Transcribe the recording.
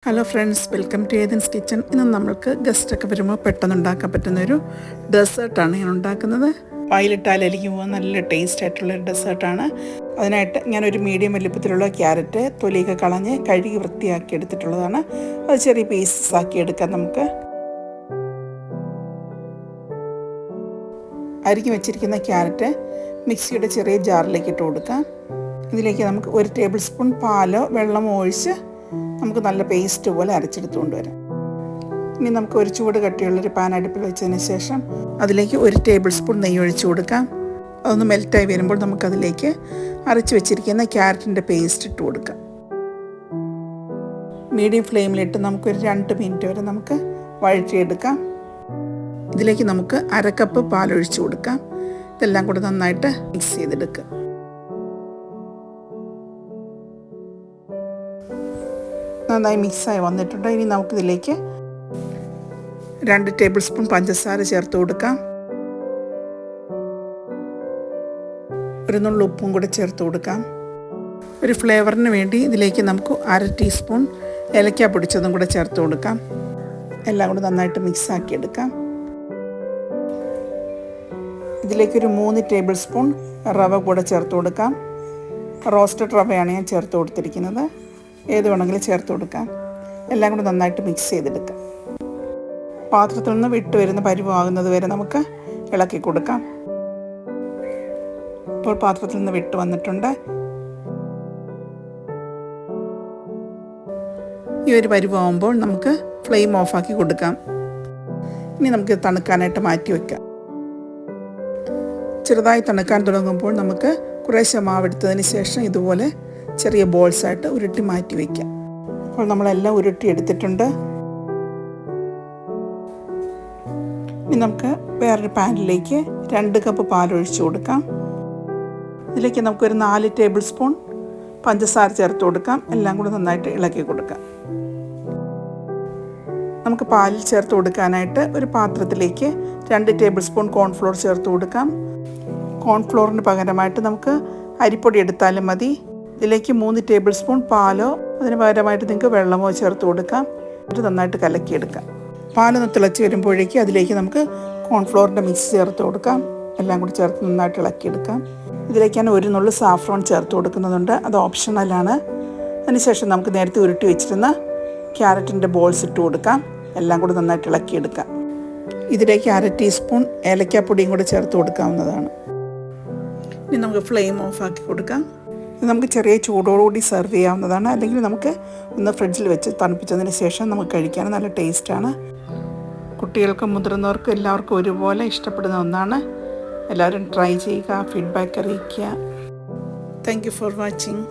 Hello friends, welcome to Athens kitchen. ഇന്ന് നമ്മൾക്ക് ഗസ്റ്റൊക്കെ വരുമ്പോൾ പെട്ടെന്ന് ഉണ്ടാക്കാൻ പറ്റുന്നൊരു ഡെസേർട്ടാണ് ഞാൻ ഉണ്ടാക്കുന്നത്. വായിലിട്ടാൽ അലിഞ്ഞു പോകാൻ നല്ല ടേസ്റ്റ് ആയിട്ടുള്ളൊരു ഡെസേർട്ടാണ്. അതിനായിട്ട് ഞാനൊരു മീഡിയം വലിപ്പത്തിലുള്ള ക്യാരറ്റ് തൊലിയൊക്കെ കളഞ്ഞ് കഴുകി വൃത്തിയാക്കി എടുത്തിട്ടുള്ളതാണ്. അത് ചെറിയ പീസസ് ആക്കി എടുക്കാം. നമുക്ക് അരിഞ്ഞു വെച്ചിരിക്കുന്ന ക്യാരറ്റ് മിക്സിയുടെ ചെറിയ ജാറിലേക്ക് ഇട്ട് കൊടുക്കാം. ഇതിലേക്ക് നമുക്ക് 1 ടേബിൾ സ്പൂൺ പാലോ വെള്ളമോ ഒഴിച്ച് നമുക്ക് നല്ല പേസ്റ്റ് പോലെ അരച്ചെടുത്ത് കൊണ്ടുവരാം. ഇനി നമുക്ക് ഒരു ചൂട് കട്ടിയുള്ളൊരു പാൻ അടുപ്പിൽ വെച്ചതിന് ശേഷം അതിലേക്ക് 1 ടേബിൾ സ്പൂൺ നെയ്യ് ഒഴിച്ചു കൊടുക്കാം. അതൊന്ന് മെൽറ്റായി വരുമ്പോൾ നമുക്കതിലേക്ക് അരച്ച് വെച്ചിരിക്കുന്ന ക്യാരറ്റിൻ്റെ പേസ്റ്റ് ഇട്ട് കൊടുക്കാം. മീഡിയം ഫ്ലെയിമിലിട്ട് നമുക്കൊരു 2 മിനിറ്റ് വരെ നമുക്ക് വഴറ്റിയെടുക്കാം. ഇതിലേക്ക് നമുക്ക് 1/2 കപ്പ് പാലൊഴിച്ച് കൊടുക്കാം. ഇതെല്ലാം കൂടെ നന്നായിട്ട് മിക്സ് ചെയ്തെടുക്കുക. നന്നായി മിക്സായി വന്നിട്ടുണ്ട്. ഇനി നമുക്കിതിലേക്ക് 2 ടേബിൾ സ്പൂൺ പഞ്ചസാര ചേർത്ത് കൊടുക്കാം. ഒരു നുള്ളു ഉപ്പും കൂടെ ചേർത്ത് കൊടുക്കാം. ഒരു ഫ്ലേവറിന് വേണ്ടി ഇതിലേക്ക് നമുക്ക് 1/2 ടീസ്പൂൺ ഏലക്ക പൊടിച്ചതും കൂടെ ചേർത്ത് കൊടുക്കാം. എല്ലാം കൂടെ നന്നായിട്ട് മിക്സാക്കി എടുക്കാം. ഇതിലേക്കൊരു 3 ടേബിൾ സ്പൂൺ റവ കൂടെ ചേർത്ത് കൊടുക്കാം. റോസ്റ്റഡ് റവയാണ് ഞാൻ ചേർത്ത് കൊടുത്തിരിക്കുന്നത്. ഏത് വേണമെങ്കിലും ചേർത്ത് കൊടുക്കാം. എല്ലാം കൂടി നന്നായിട്ട് മിക്സ് ചെയ്തെടുക്കാം. പാത്രത്തിൽ നിന്ന് വിട്ട് വരുന്ന പരുവാകുന്നത് വരെ നമുക്ക് ഇളക്കി കൊടുക്കാം. ഇപ്പോൾ പാത്രത്തിൽ നിന്ന് വിട്ട് വന്നിട്ടുണ്ട്. ഈ ഒരു പരുവാകുമ്പോൾ നമുക്ക് ഫ്ലെയിം ഓഫാക്കി കൊടുക്കാം. ഇനി നമുക്ക് തണുക്കാനായിട്ട് മാറ്റി വയ്ക്കാം. ചെറുതായി തണുക്കാൻ തുടങ്ങുമ്പോൾ നമുക്ക് കുറേശ്ശെ മാവെടുത്തതിന് ശേഷം ഇതുപോലെ ചെറിയ ബോൾസായിട്ട് ഉരുട്ടി മാറ്റി വയ്ക്കാം. അപ്പോൾ നമ്മളെല്ലാം ഉരുട്ടി എടുത്തിട്ടുണ്ട്. ഇനി നമുക്ക് വേറൊരു പാനിലേക്ക് 2 കപ്പ് പാലൊഴിച്ച് കൊടുക്കാം. ഇതിലേക്ക് നമുക്കൊരു 4 ടേബിൾ സ്പൂൺ പഞ്ചസാര ചേർത്ത് കൊടുക്കാം. എല്ലാം കൂടി നന്നായിട്ട് ഇളക്കി കൊടുക്കാം. നമുക്ക് പാലിൽ ചേർത്ത് കൊടുക്കാനായിട്ട് ഒരു പാത്രത്തിലേക്ക് 2 ടേബിൾ സ്പൂൺ കോൺഫ്ലോർ ചേർത്ത് കൊടുക്കാം. കോൺഫ്ലോറിന് പകരമായിട്ട് നമുക്ക് അരിപ്പൊടി എടുത്താലും മതി. ഇതിലേക്ക് 3 ടേബിൾ സ്പൂൺ പാലോ അതിന് പകരമായിട്ട് നിങ്ങൾക്ക് വെള്ളമോ ചേർത്ത് കൊടുക്കാം. എന്നിട്ട് നന്നായിട്ട് കലക്കിയെടുക്കാം. പാലൊന്ന് തിളച്ച് വരുമ്പോഴേക്ക് അതിലേക്ക് നമുക്ക് കോൺഫ്ലോറിൻ്റെ മിക്സ് ചേർത്ത് കൊടുക്കാം. എല്ലാം കൂടി ചേർത്ത് നന്നായിട്ട് ഇളക്കിയെടുക്കാം. ഇതിലേക്ക് ഞാൻ 1 നുള്ളു സാഫ്രോൺ ചേർത്ത് കൊടുക്കുന്നുണ്ട്. അത് ഓപ്ഷണലാണ്. അതിനുശേഷം നമുക്ക് നേരത്തെ ഉരുട്ടി വെച്ചിരുന്ന ക്യാരറ്റിൻ്റെ ബോൾസ് ഇട്ട് കൊടുക്കാം. എല്ലാം കൂടി നന്നായിട്ട് ഇളക്കിയെടുക്കാം. ഇതിലേക്ക് 1/2 ടീസ്പൂൺ ഏലക്കാപ്പൊടിയും കൂടി ചേർത്ത് കൊടുക്കാവുന്നതാണ്. ഇനി നമുക്ക് ഫ്ലെയിം ഓഫാക്കി കൊടുക്കാം. ഇത് നമുക്ക് ചെറിയ ചൂടോടുകൂടി സെർവ് ചെയ്യാവുന്നതാണ്. അല്ലെങ്കിൽ നമുക്ക് ഒന്ന് ഫ്രിഡ്ജിൽ വെച്ച് തണുപ്പിച്ചതിന് ശേഷം നമുക്ക് കഴിക്കാൻ നല്ല ടേസ്റ്റാണ്. കുട്ടികൾക്കും മുതിർന്നവർക്കും എല്ലാവർക്കും ഒരുപോലെ ഇഷ്ടപ്പെടുന്ന ഒന്നാണ്. എല്ലാവരും ട്രൈ ചെയ്യുക, ഫീഡ്ബാക്ക് അറിയിക്കുക. Thank you for watching.